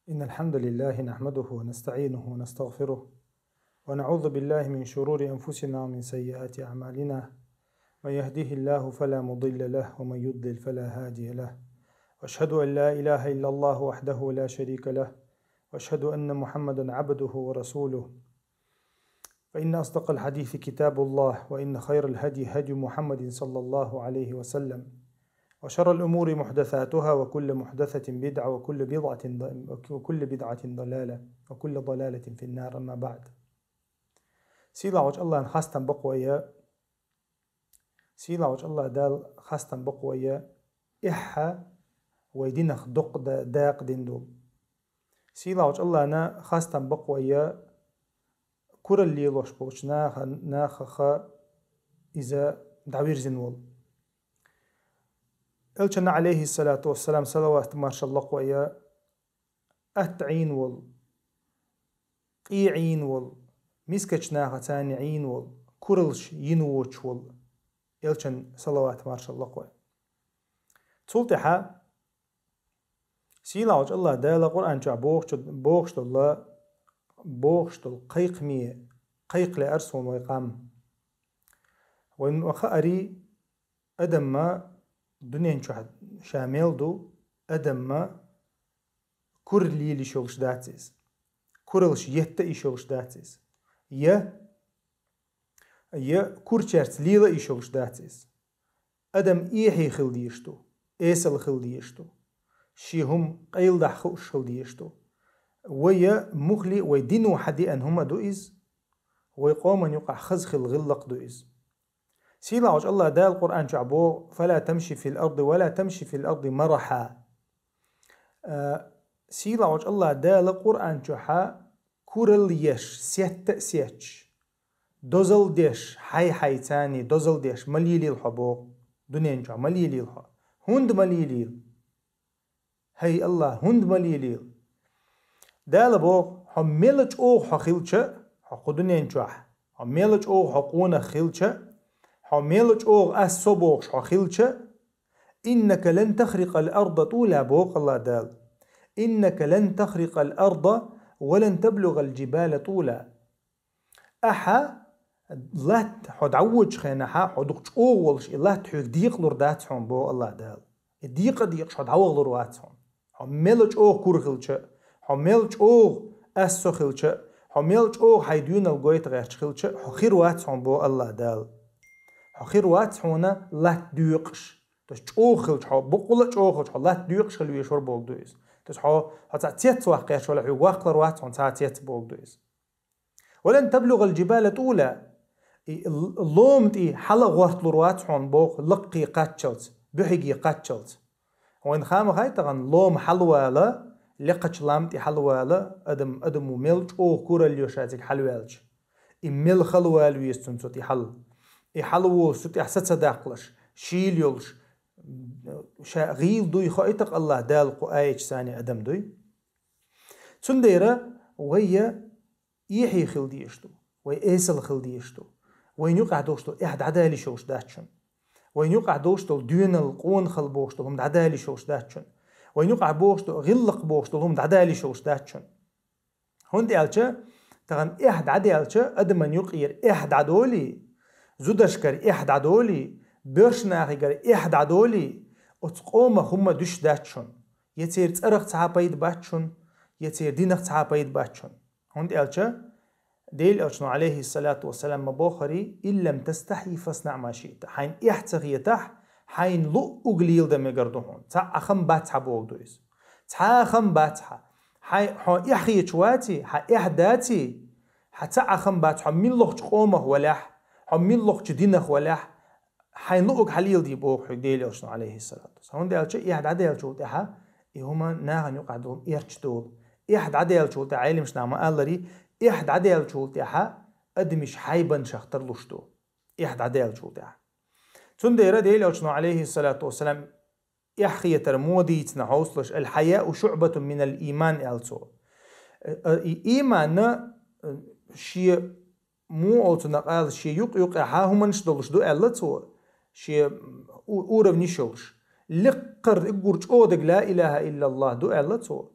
إن الحمد لله نحمده ونستعينه ونستغفره ونعوذ بالله من شرور أنفسنا ومن سيئات أعمالنا. من يهده الله فلا مضل له ومن يضلل فلا هادي له، وأشهد أن لا إله إلا الله وحده لا شريك له، وأشهد أن محمدا عبده ورسوله. فإن أصدق الحديث كتاب الله، وإن خير الهدي هدي محمد صلى الله عليه وسلم، وشر الأمور محدثاتها، وكل محدثة بدعة، وكل بدعة ضلالة، وكل ضلالة في النار. أما بعد، سيلا وجه الله خاصة بقوية، سيلا وجه الله دال خاصة بقوية إحا ويدينخ دق داق دندو. سيلا وجه الله أنا خاصة بقوية كور اللي يلوش بوش ناخ إذا دعوير زنول. إلشنا عليه الصلاة والسلام صلوات ما شاء الله قوية أتعين وال قيعين وال مسكتشنا تاني عين وال كورلش ينوش وال إلشن صلوات ما شاء الله قوية تولتها سيلا وجه الله دالا قرآن جاء بوغشت الله بوغشت القيق مية قيق لأرسون ويقام وإن وخأري أدم ما دنيا شامل دو أدم ما كورلي لي شولش داتيز كورلش يتا شولش داتيز يا كورشرت ليلا شولش داتيز أدم إيحي خلديشتو إيسل خلديشتو شيهم قيل دحخوش خلديشتو ويا مخلي ويدينو حدي أن هما دوئز ويقوم أن يقع خزخ الغلق دوئز. سيلا وجه الله دا القرآن جعبو فلا تمشي في الأرض ولا تمشي في الأرض مرحا. سيلا وجه الله دا القرآن جحا كورل يش سيت سيتش دوزل ديش حي تاني دوزل ديش مليلي الحبو دنيا جع مليلي الح هند مليلي هي الله هند مليلي دا لبو حملج أو حخيلش حق دنيا جع حملج أو حقونا خيلش حملج أو أسبوش حخيلش إنك لن تخرق الأرض طولا بوق الله دال إنك لن تخرق الأرض ولن تبلغ الجبال طولا. أحا لا حد عوج خينا حد أولش لا تحل ديق لرداتهم بو الله دال ديق حد عوج لرواتهم حملج أو كورخلش حملج أو أسخلش حملج أو حيدون الجويت غير خلش حخير واتهم بو الله دال حخير واتهونا لا تديقش تش أوخلش حو بقولش أوخلش لا تديقش خلوي شور بوق دويس تش حو هتعتيت واقع ولا حو واقلر واتهون تعتيت بوق دويس. ولن تبلغ الجبال طولا اللومتي حلا غورت لرواتهون بوق لقي قاتشلت بحقي قاتشلت وين خام هاي تغن لوم حلوالا لقش لامتي حلوالا أدم وملج أو كورا اليوشاتك حلوالج إمل خلوالو يستنسوتي حل يحلو ست احسد صداقلش شيل يولش غيل دوي خايتق الله دال قايش ثاني ادم دوي تنديرا وهي يحيي خلديشتو ويسل خلديشتو وين يقع دوشتو احد عدالي شوش داتشن وين يقع دوشتو دون القون خلبوشتو هم عدالي شوش داتشن وين يقع بوشتو غلق بوشتو هم عدالي شوش داتشن هوندي الچا تغن احد عدالچا ادمن يقير احد عدولي زودشكر إحد عدولي برشناغيكر إحد عدولي أتقوم هم دوش داتشون يتير تأرق تعابيد باتشون يتير دينق تعابيد باتشون هند إلشا ديل إلشنو عليه الصلاة والسلام مبوخري إن لم تستحي فاصنع ما شئت حين إحتغيتح حين لؤ أقليل دم يقردوهون تا أخم باتحا بولدويس تا أخم باتحا حين إحي شواتي حين إحداتي حتى أخم باتحا من لغ تقومه ولاح حميل لوق جدينخ ولاح حين لوق حليل دي بوق حديل يوشن عليه الصلاة والسلام. هون ديال شيء إحد عديل شو تها هما ناهن يقعدون إرشتول إحد عديل شو تها عيلم شنا ما قالري إحد عديل شو تها أدمش حيبن شختر لشتو إحد عديل شو تها تندير ديل يوشن عليه الصلاة والسلام يحخي ترمودي تنحوصلش الحياء شعبة من الإيمان ألسو إيمان شيء مو أوتنا قال شيء يق هم نشدلش دو ألتو شيء أورف نشلش لقر إجورج أودق لا إله إلا الله دو ألتو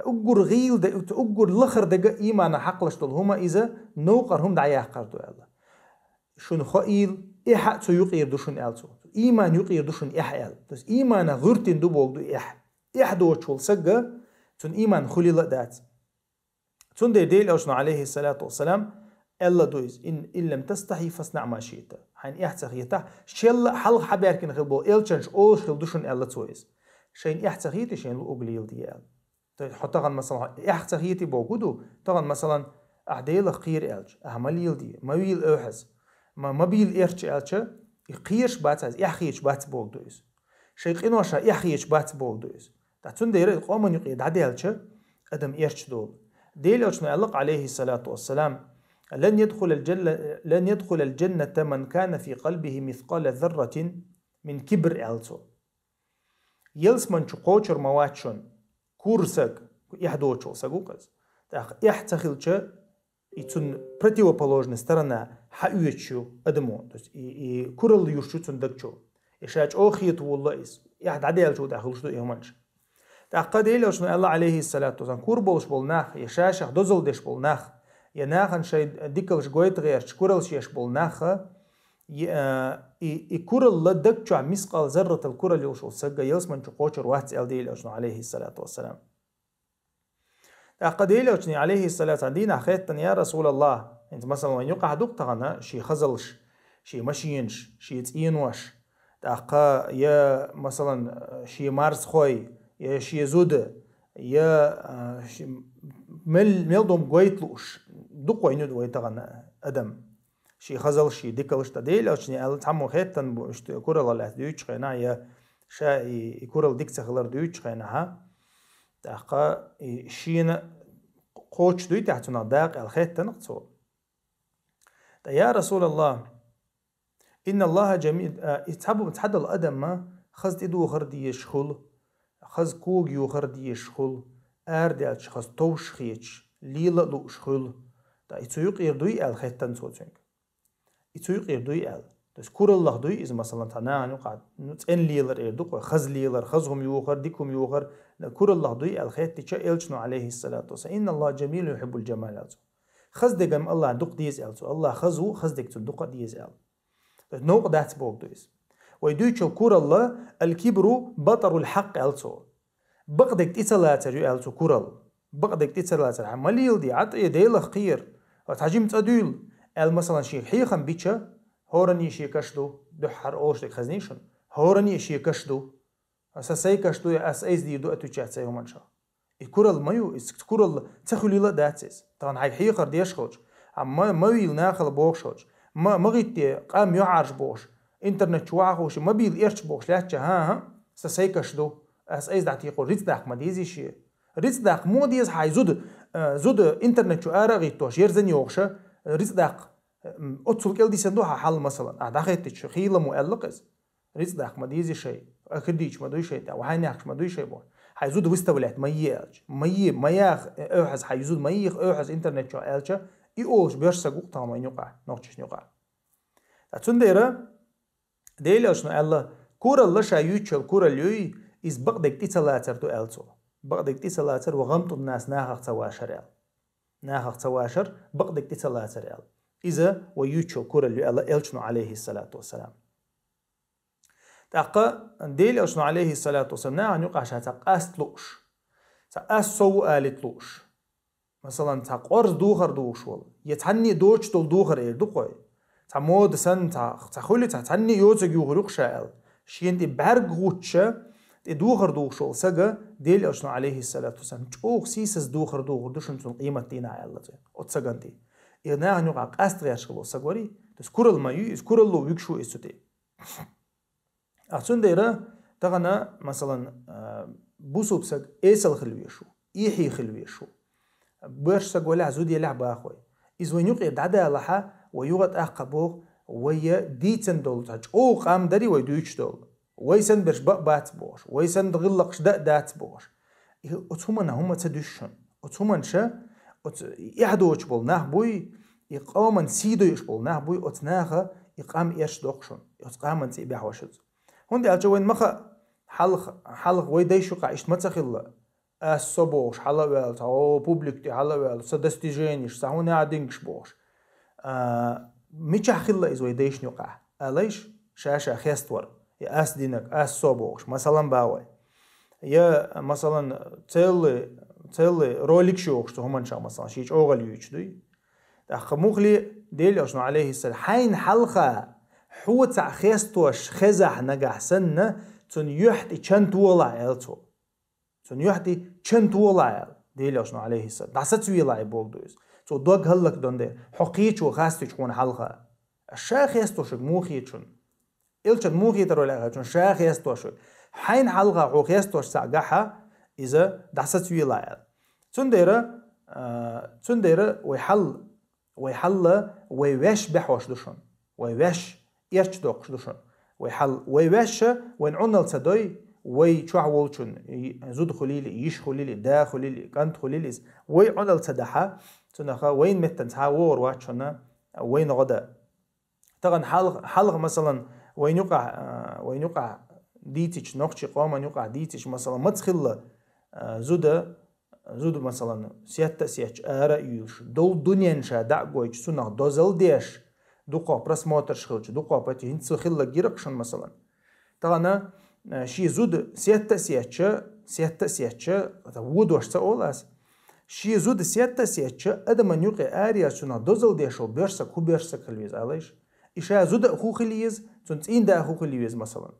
أقر غيل أقر لخر دقا إيمان حقلشتل هما إذا نوقر هم دعيا قردو الله شون خائل إحا تو يقير دوشون ألتو إيمان يقير دوشون إح أل بس إيمان غرتين دو بولدو إح دو شول سجا تون إيمان خلي لدات تون ديل أوشنا عليه الصلاة والسلام ألا دويز إن لم تستحي فاصنع ما شئت حين إحتخيته شل حل حبيركن خلبو إلشنش أول شل دوشون ألا تويز شين إحتخيته شين الأقليل ديال حتى مثلا إحتخيتي بوجودو طبعا مثلا أحديل خير ألش أهمليل دي مويل أوحز ما بيل إرش ألش يقيرش باتز يحيش بات بوجودويز شيء قنوشة يحيش بات بوجودويز تون دير قومن يقيد عدي ألش أدم إرش دول ديل أوش نعلق عليه الصلاة والسلام لن يدخل الجنة من كان في قلبه مثقال ذرة من كبر ألتو يلس من شقوشر مواتشون كورسك يحدوشو سقوقز يحتخلش يتون противоположная сторона حقيقشو أدمو كورل يوشو تندقشو يشاج أخيط والله إس يحد عديل شو داخلشو يهمنش تأقد إلى شنو الله عليه الصلاة والسلام كور بولش بولناخ يشاش دوزل ديش بولناخ يناخن شيء ديكلش قويت غير كورلش يش بولناخ يكورل لدقشو عم مسقال ذرة الكورل يوشو سجا يلسمن شقوشر واحد إلى شنو عليه الصلاة والسلام تأقد إلى شنو عليه الصلاة والسلام خيطا يا رسول الله أنت مثلا وين يقع دقتغنا شي خزلش شي مشينش شي تينوش تأقا يا مثلا شي مارس خوي يا شي زود يا ملدوم قويتلوش دق وينو دويتغن أدم شي خزل شي ديكلش تديل أو شني أل تعمو خيتن بوشت كورل الله ديوش خينا يا شاي كورل ديكس خلر ديوش خيناها تأقا شين قوش دوي تحتنا داق الخيتن نقصو يا رسول الله إن الله جميل يتحبوا تحدى الأدم ما خز إدو خردي يشخل خز كوغ يوخر دي يشخل أردالش خز توش خيش ليلا لو شخل دا يتسويق يردوي أل خيتن سوتشنك يتسويق يردوي أل تس كور الله دوي إذا مثلا تناعنو قاعد نتن ليلر يردوك خز ليلر خزهم يوخر ديكم يوخر كور الله دوي أل خيت تشا إلشنو عليه الصلاة والسلام إن الله جميل يحب الجمال ألزو خز دقم الله دوق ديز ألزو الله خزو خز ديك تندوق ديز أل نوق دات بوك دويز ويدويتشو كور الله الكبر بطر الحق ألتو بقدك تسلاتر ألتو كورل بقدك تسلاتر عمليل دي عطي ديل خير وتحجم تدويل مثلا شيء حيخم بيتشا هورني شيء كشدو دحر أوشتك خزنيشن هورني شيء كشدو أساسي كشدو أساس دي دو أتوجات سيهم منشا الكورل مايو كورل تخلي لا داتس طبعا هاي حيخر ديش خوش أما مايل ناخل بوخش ما مغيتي قام يعرج بوش انترنت شواخوش ما بيل إيرش بوش لاتشا ها سسيكشدو أساس دعتي يقول ريت داق ما ديزي شيء ريت داق مو ديز هاي زود انترنت شو أرغيتوش يرزن يوخشة ريت داق أتصل كل دي سندوها حل مثلا أدخلتش خيلة مؤلقز ريت داق ما ديزي شيء أكديش ما دوي شيء وهاي ناقش ما دوي شيء بوش هاي زود وستولات ما ياخ أوحز هاي زود ما يخ أوحز انترنت شو ألشة يقولش بيرش سقوق تاما ينقع نقطش ينقع تنديره ديلي شنو الله كورا الله شايوتشل كورا ليوي إز بقدك تسلاتر دو ألتو بقدك تسلاتر وغمط الناس ناخخ تواشر أل ناخخ تواشر بقدك تسلاتر أل إذا ويوتشل كورا ليوي الله ألشنو عليه الصلاة والسلام تاقا ديلي شنو عليه الصلاة والسلام ناعن يقع شاتاق أستلوش تأسو آلتلوش مثلا تقرز دوخر دوش والله يتعني دوش دول دوخر إير دوخوي تمود سن تخولي تعني يوزق يغرق شائل شين دي برق غوتشا دي دوخر دوشول سجا ديل أشنو عليه الصلاة والسلام جوخ سيسس دوخر دوشن تون قيمة دينا عيالة أتسجنتي إغناء نوقع قاست غيرشغلو سجوري تذكر المايو يذكر اللو يكشو إستوتي أحسن ديرا تغنى مثلا بوسو بسج إيسل خلويشو إيحي خلويشو برش سجولا عزودي لعبة أخوي إذ وين يقعد عدا لها ويغت أقبوه ويا ديتن دول تاج أو قام دري ويدويش دول ويسن برش بات بوش ويسن دغلقش دات بوش أتهمنا هم تدشون أتهمن شا يحدوش بول نهبوي يقامن سيدو يشبول نهبوي أتناها يقام إيش دوقشون يقامن سي بيحوشد هندي أجوين مخا حلق ويديشو قايش متخيل собош халавел та публик ти халавел са достижениш са хуна адингш бош ميتشاخيلا إز ويديش نقع أليش شاشة خيستور يا أس دينك أس صوبوش مثلا باوي يا مثلا تل روليك شوخش تو همان شا مثلا شيء أوغل يجدي أخ مخلي ديل أشنو عليه السلام حين حلقة حوت خيستوش خزح نجح سنة تون يحتي كنت ولا يلتو تون يحتي كنت ولا ديل أشنو عليه السلام دعست ويلا يبولدوز تو دوغ هلك دونده حقيقي وخاستي تكون حلقه الشاخ يستوش موخيتشن إلشن موخيتر ولا غاتشن شاخ يستوش حين حلقه حق يستوش ساقحه اذا دعست ويلا تنديره ويحل ويوش بحوش دوشن ويوش يرش دوقش دوشن ويحل ويوش وين عنل تدوي وي شو عولشن زود خليلي يش خليلي دا خليلي كانت خليلي وي عنل تدحه تنخا وين متن تحاور واتشنا وين غدا طبعا حلق مثلا وين يقع ديتش نقش قوما يقع ديتش مثلا ما تخلى زود مثلا سيادة سياتش يوش دول دنيا شا دعوش سنة دوزل ديش دوقا برسماتر شخلش دوقا باتي هنت خلى جيرقشن مثلا طبعا شي زود سيادة سياتش ودوش تقول شي زود سيادة سياتش أدم نيوقي آريا سنة دوزل ديشو بيرسا كو بيرسا كلويز عليش إشا زود أخو خليز تنتين دا أخو خليز مثلا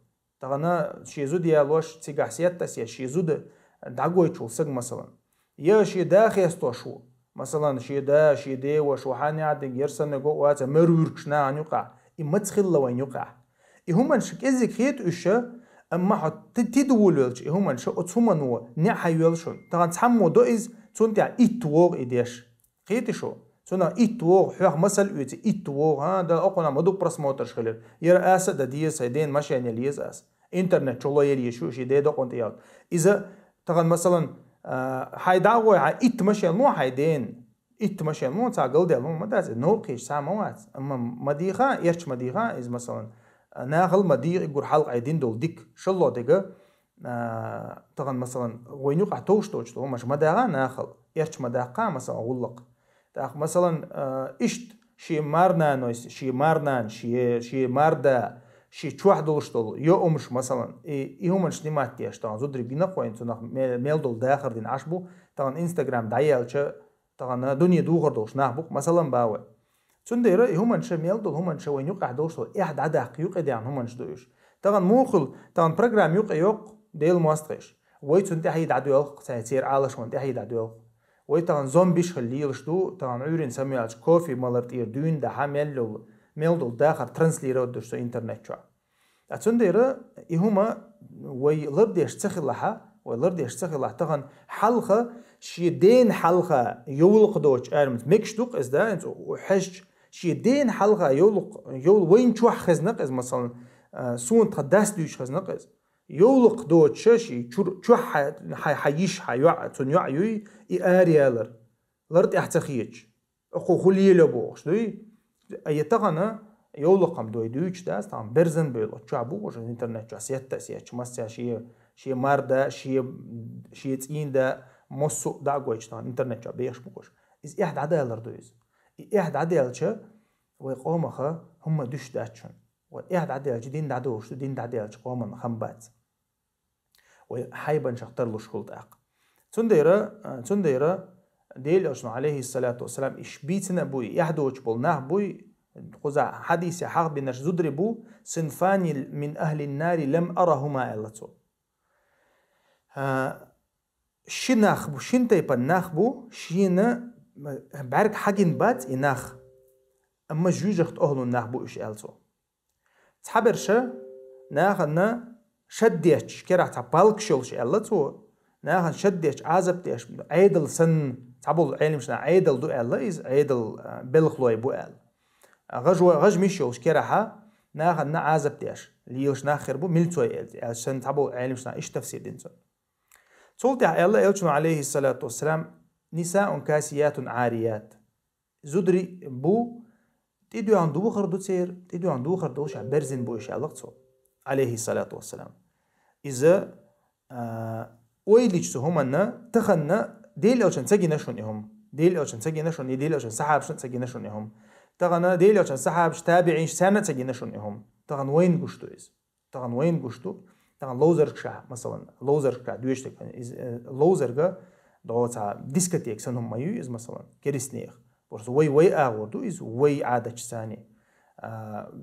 طبعا شي زود يالوش تيقع سيادة سياتش شي زود دعوي شو سق مثلا يا شي دا خيستو شو مثلا شي دي وشو حاني عدن يرسن نقو واتا مروركشنا عن يقع إما تخل وين يقع إهما نشك إزيك خيت إشا أما حد تدولولش إهما نشك أتسوما نيحا يولشون طبعا تحمو دو إز تونتع إتوغ إديش خيتي شو تونع إتوغ حيوخ مسل إيتي إتوغ ها دا أقونا مدوك برس موترش خلير يرى آسا دا ديز هيدين ماشي يعني ليز آس إنترنت شو الله يلي شو شي دي دقون تياد إذا طبعا مثلا حيدعوي ها إت ماشي مو حيدين إت ماشي مو تعقل دي لون مداز نوقيش ساموات أما مديخة يرش مديخة إذا مثلا ناخل مديخ يقول حلق عيدين دول ديك شلو ديكا طبعا مثلا وين يقع توش تو مش مداغا ناخل يرش مداقا مثلا غلق تاخ مثلا اشت شي مارنا نويس شي مارنان شي ماردا شي تشوح دولشتول يومش مثلا يهمش نيمات تيش طبعا زودري بينا قوين تنخ ميل دول داخر دين عشبو طبعا انستغرام دايالش طبعا دنيا دوغر دوش ناخبوك مثلا باوي تندير يهمش ميل دول همش وين يقع دولشتول احد عداق يقع ديان همش دوش طبعا موخل طبعا بروجرام يقع يوق ديل ماستريش ويت انت هيد عدوق سير عالش وانت هيد عدوق ويت طبعا زومبيش خليلش دو طبعا عيرين سميالش كوفي مالرتير دون ده حمل ميل داخل ترانسليرو دوشتو انترنت شو اتندير يهما وي لرديش تخلها ولرديش تخلها طبعا حلقه شي دين حلقه يولق دوش ارمت ميكشتوق از ده انت وحش شي دين حلقه يول وين شو خزنق از مثلا سون تقدس دوش خزنق از يولق دوش شي شو حيش حيوع تنيع يي اريالر لرد احتخيج اخو خليله بوش دوي اي طغنا يولقم دوي دوش داس طبعا برزن بيلو تشابو وش الانترنت سيادة سياتش مسا شي ماردا شي تين دا مصو دا قويش طبعا انترنت بيش بوش از احد عدالر دويز احد عدالش ويقومخه هم دوش داتشن واحد عدالش دين دادوش دين دادالش قومن خمبات وحيبا شختر له شغل داق تنديرا ديل أشنو عليه الصلاة والسلام إش بيتنا بوي يحدوش بولناه بوي قزع حديث حق بنش زدري بو صنفان من أهل النار لم أرهما إلتو شناخ بو شنتي بناخ بو شينا بعرك حاجين بات إناخ أما جوجخت أهل الناخ بو إش إلتو تحبرش ناخنا شديش كرا تعبالك شولش إلتو ناخن شديش عازبتيش عيدل سن تعبول علم شنا عيدل دو إلا إز عيدل بلخلوي بو إل غج ميشولش كراها ناخن عازبتيش ليش ناخر بو ملتوي إل سن تعبول علم شنا إيش تفسير دينتون تولتع إلا إلشن عليه الصلاة والسلام نساء كاسيات عاريات زدري بو تيدو عن دوخر دو تسير تيدو عن دوخر دوش برزن بو إيش عليه الصلاة والسلام إذا ويليش همنا تخنا ديل أوشن سجينا شونهم ديل أوشن سجينا شون ديل أوشن سحاب شون سجينا شونهم تغنا ديل أوشن سحاب تابعين سنة سجينا شونهم تغن وين قشتو إز تغن وين قشتو تغن لوزر شا مثلا لوزر شا دويشتك لوزر جا دوتا ديسكتيك سنهم مايو إز مثلا كريسنيخ بس وي أغوردو إز وي عادة ثاني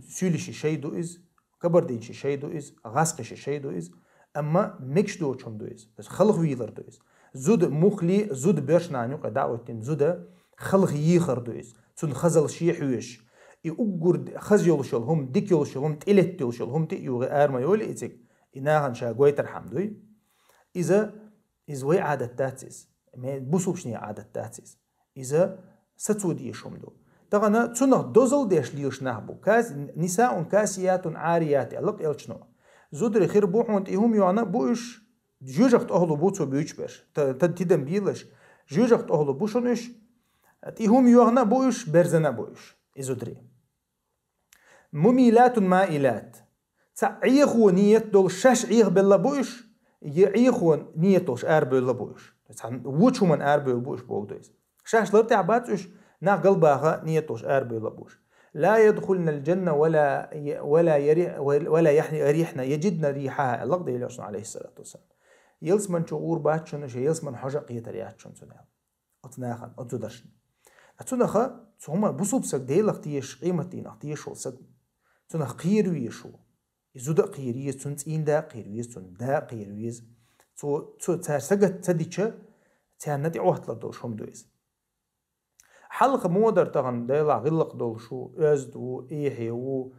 سوليش شيء دو إز كبردين شيء دو إز غاسقش شيء دو إز أما ميكش دو چون دو إز بس خلق ويلر دو إز زود مخلي زود بيرش نانيو قدعوتين زود خلق يخر دو إز تون خزل شي حويش يقرد خز يولشل هم ديك يولشل هم تقلت يولشل هم تيو أرما يول إتك إناهن شاقوي ترحم دوي إذا وي عادة تاتيز ما بوسوبشني عادة تاتيز إذا ستودي شمدو تغنا تنخ دوزل ديش ليوش نهبو كاس نساء كاسيات عاريات ألق يلشنو زودري خير بوحون تيهم يوانا بوش جوجخت أهلو بوتو بيوش بيش تدن بيلش جوجخت أهلو بوشونش تيهم يوانا بوش برزنا بوش إزودري مميلات مائلات تعيخو نيت دول شاش عيخ بلا بوش يعيخو نيت دولش بلا بوش وچو من بلا بوش بوغدويز شاش لرتي عباتوش نا قلبها نيتوش بلا بوش لا يدخلن الجنة ولا يريحنا يجدنا ريحها لقد يلوسن عليه الصلاة والسلام يلس من شعور باتشون شيء يلس من حجق يترياتشون سنها أتناخن أتدرشن أتناخا هما بصوبسك ديلك تيش قيمتين أختيش والسد تناخ قيرويشو يزود قيريز تنتين دا قيرويز تن دا قيرويز تار سجت تديشة تار نتي عهد لدوش هم دويز حلق مودر تغن ديلا غلق دولشو أزدو إيحي و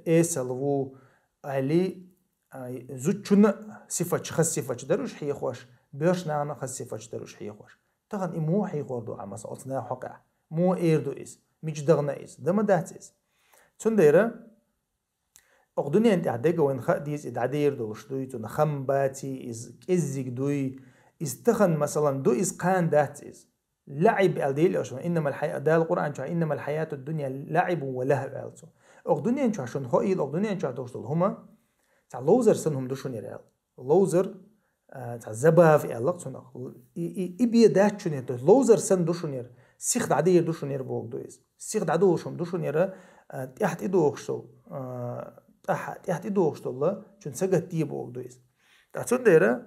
إيسل و علي زوجنا صفة خس صفة دروش حي خوش بيرش نانا خس صفة دروش حي خوش تغن إمو حي خوردو عمس أصنع حقع مو إيردو إز ميج دغنا إز دم دات إز تنديرة أقدني أنت عديقة وين خديز إدعدير دولش دوي تون خمباتي إز كزيك دوي إز تخن مثلا دو إز قان دات إز لعب الديل أشون إنما الحياة ده القرآن شو إنما الحياة الدنيا لعب ولهو ألسو أقدني أنت عشان خايل أقدني أنت عدوش هما تاع لوزر سنهم دوشون يرال لوزر تاع زباف يالق سنخ إبي دات شون يرال لوزر سن دوشون ير سيخ عدير دوشون ير بوق دويس سيخ عدوشهم دوشون ير تحت إدوخشتو تحت إدوخشتو الله شون سجت تي بوق دويس تعشون ديره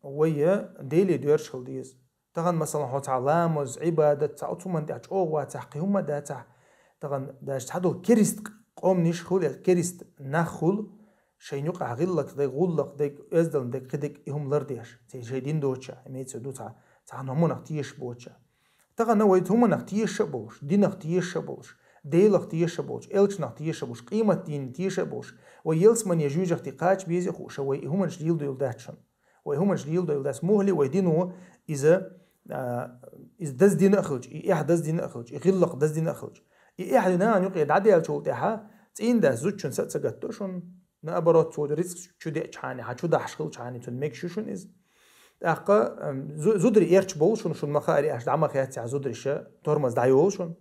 ويا ديلي ديرش خلديز تغن مثلا هو تعلامز عبادة تعطو من داش أوه تحقيهم داتا تغن داش تحدو كريست قوم نشخول كريست نخول شيء يقع غلق ديك غلق ديك أزدل ديك قديك هم لرديش تيجيدين دوتشا ميتسو دوتا تغن هم نختيش بوتشا تغن ويت هم نختيش بوش دي نختيش بوش ديل نختيش بوش إلش نختيش بوش قيمة دين نختيش بوش ويلس من يجوج اختيقاج بيزي خوش وهم نجليل ديل داتشن وهم جليل ده يلداس مهلي ويدينه إذا دز دين أخرج إحد دز دين أخرج يغلق دز دين أخرج إحد نان يقعد عدي على شغل تاعها تين ده زوجن سجتوشون نأبرات صود رزق شو ده شاني حشو ده حشغل شاني تون ميك شوشون إز أقا زودري إيرش بولشون شون مخاري أش دعما خيات تاع زودري شا ترمز دعيولشون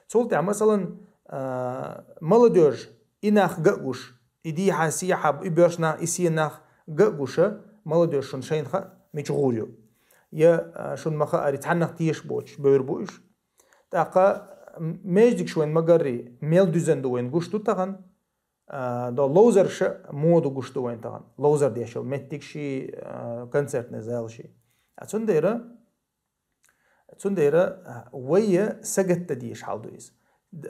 صول تاع مثلا مالديرج إناخ جاوش إدي حاسيحة إبرشنا إسيناخ جاوشة مالدير شون شينخا ميجغوريو يا شون مخا أري تعنخ تيش بوش بير بوش تاقا ميجدك شوين مغاري ميل دوزن دوين غوشتو تاغن دا لوزر شا مودو غوشتو وين تاغن لوزر ديشل ميتيك شي كونسرت نزال شي تسنديرا ويا سجت ديش حالدويس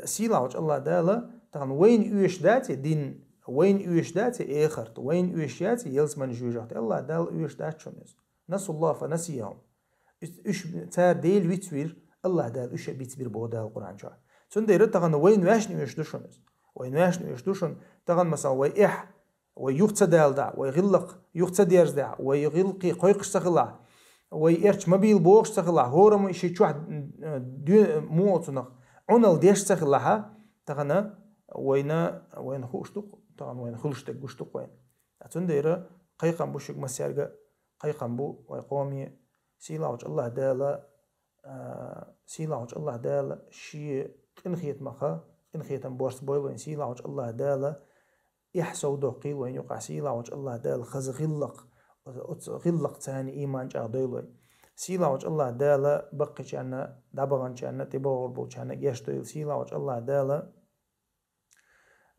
سيلاوج الله دالا تاغن وين يوش داتي دين وين يوش داتي إخرت وين يوش داتي يلس من جوجات الله دال يوش دات شونز نسوا الله فنسيهم إيش تار ديل ويتوير الله دال إيش بيتبير بودا القرآن شاء تندير تغن وين واشني يوش دوشونز وين واشني يوش دوشون تغن مثلا ويح ويقتص دال دع ويغلق يقتص ديرز دع ويغلقي قيقش تغلع ويرش مبيل بوش تغلع هورم إيش يشوح موتنق عنل ديش تغلعها تغن وين خوشتق طبعا وين خلشتك قشتق وين أتندير قيقم بوشك مسيرجع قيقم بو ويقومي سيلاوج الله دالا سيلاوج الله دالا شيء إنخيت مخا إنخيت بورس بويلين سيلاوج الله دالا يحسو دو قيل وين يقع سيلا وج الله دال خز غلق تاني إيمان جا ديلوي سيلا وج الله دال بقي جانا دبغن جانا تبغر بو جانا يش ديل سيلا وج الله دال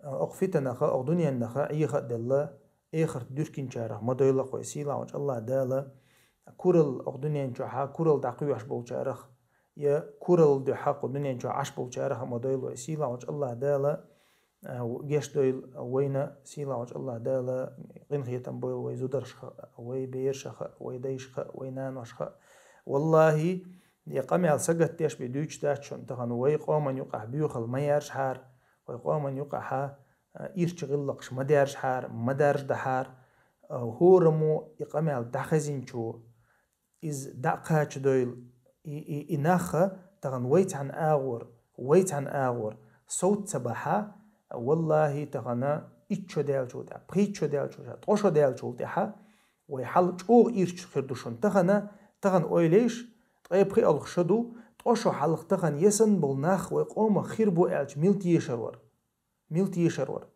أقفتنا خا أقدنيا نخا إيخ دل إيخر ديركين جاره ما ديلا قوي سيلا وج الله دال كورل أقدنيا جاها كورل دقيوش بو جارخ يا كورل دو حق أقدنيا جا عش بو جارخ ما ديلوي سيلا وج الله دال جيش دويل وينا سيلا وج الله دالا قنخية بويل ويزودرشخ ويبيرشخ ويديشخ وينانوشخ والله يقام على سجت تيش بدوش داتشون تغن ويقوم يقع بيوخل ما يرش حار ويقوم يقع إيرش غلقش ما دارش حار ما دارش دحار هو رمو يقام على دخزين شو إز دقاتش دويل إناخ تغن ويت عن آغور صوت سبحة والله تغنى إتشو ديال جودا بريتشو ديال جودا توشو ديال جودا ويحل جوغ إيرش خردوشون تغن أويليش تغي بري ألخشدو توشو حلق تغن يسن بالناخ ويقوم خيربو إلج ميلتي يشرور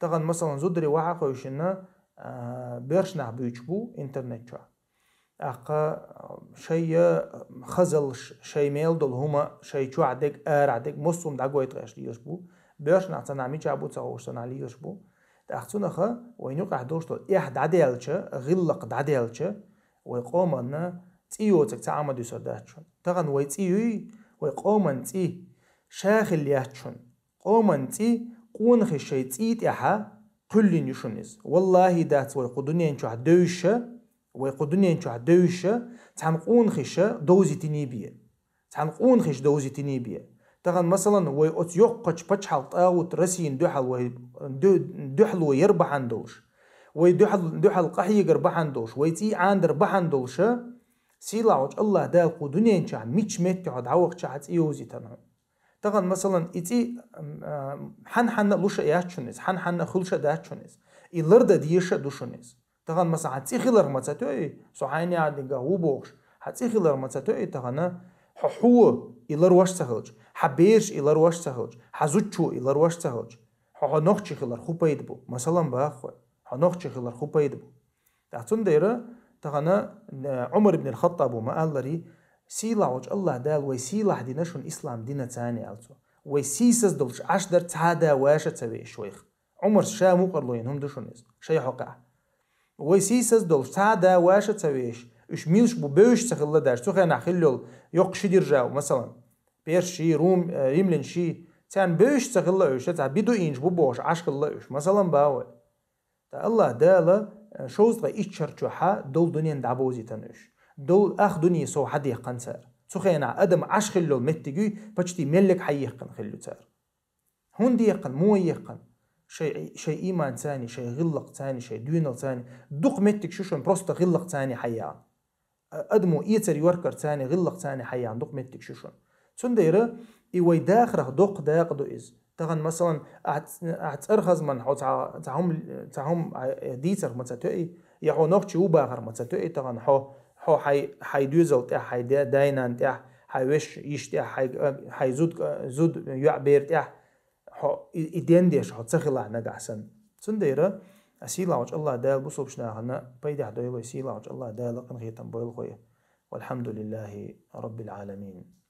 تغن مثلا زودري واحا قويشنا بيرشنع بيجبو انترنت شو أقا شيء خزل شيء ميل دول هما شيء شو عدك عدك مصوم دعوة يتغيش ليشبو بيرش نعتنا عمي جابو تغوشتنا عليه شبو تأخذنا خا وينوق أحدوش طول إحد عديلشة غلق عديلشة ويقوم أن تيو تكتعمد يسوداتشون تغن ويتيوي ويقوم أن تي شاخل ياتشون قوم أن تي قونخ الشيء تيت إحا كل يشونيز والله دات ويقودني أنشو عدوشة ويقودني أنشو عدوشة تعم قونخش دوزي تنيبية تعم قونخش دوزي تنيبية تغن مثلا ويقوت يقش بتشحل طاوت رسين دحل ويربح عندوش ويدحل قحي يربح عندوش ويتي عند ربح عندوش سيلا وج الله دال قدنيا انشا ميتش ميت يقعد عوق شحت ايوزي تنها تغن مثلا ايتي حن لوش اياتشونيز حن خلش داتشونيز يلرد ديش دوشونيز تغن مثلا حتي خلر متاتوي صحيني عاد غوبوش حتي خلر متاتوي تغن حو يلر واش تخلج حبيرش إلى رواش تهلج حزوتشو إلى رواش تهلج حنوخشي خلر خوبايد بو مثلا باخو حنوخشي خلر خوبايد بو تحتون دايرة تغنى عمر بن الخطاب وما قال لي سيلا وج الله دال ويسيلا دينشون إسلام دينا تاني ألتو ويسيسز دولش عشدر تعادا واشا تسوي شويخ عمر شا مو قرلوين هم دوشونيز شي حقع ويسيسز دولش تعادا واشا تسويش إش ميلش بو بوش تخلى داش تخينا خلول يقشي ديرجاو مثلا بيرشي روم يملن شي تان بوش تغلقش تا بيدو إنج بوش عشقلقش مثلا باول تا الله دالا شوز غا إيشر حا دول دنيا دعبوزي تنوش دول أخ دنيا سو حد يقن سار سخينا أدم عشقلو المتجي بجتي ملك حيقن خلو سار هون دي يقن مو يقن شيء إيمان ثاني شيء غلق ثاني شيء دينل ثاني دق متك شوشون بروستا غلق ثاني حيان أدمو إيتر يوركر ثاني غلق ثاني حيان دق متك شوشون تنديره إيوي داخرخ دوق داق دو إز تغن مثلا أرخز من حو تعهم ديتر متاتوئي يحو نوخشي وباخر متاتوئي تغن حو حي دوزل تاح حي داينان تاح حي وش يش تاح حي زود يعبير تاح حو إدين ديش حو تسخلا نقع سن تنديره أسيلا وج الله دال بصوب شناغنا بيدي حدويلو أسيلا وج الله دال قنغيتن بويل خويه والحمد لله رب العالمين.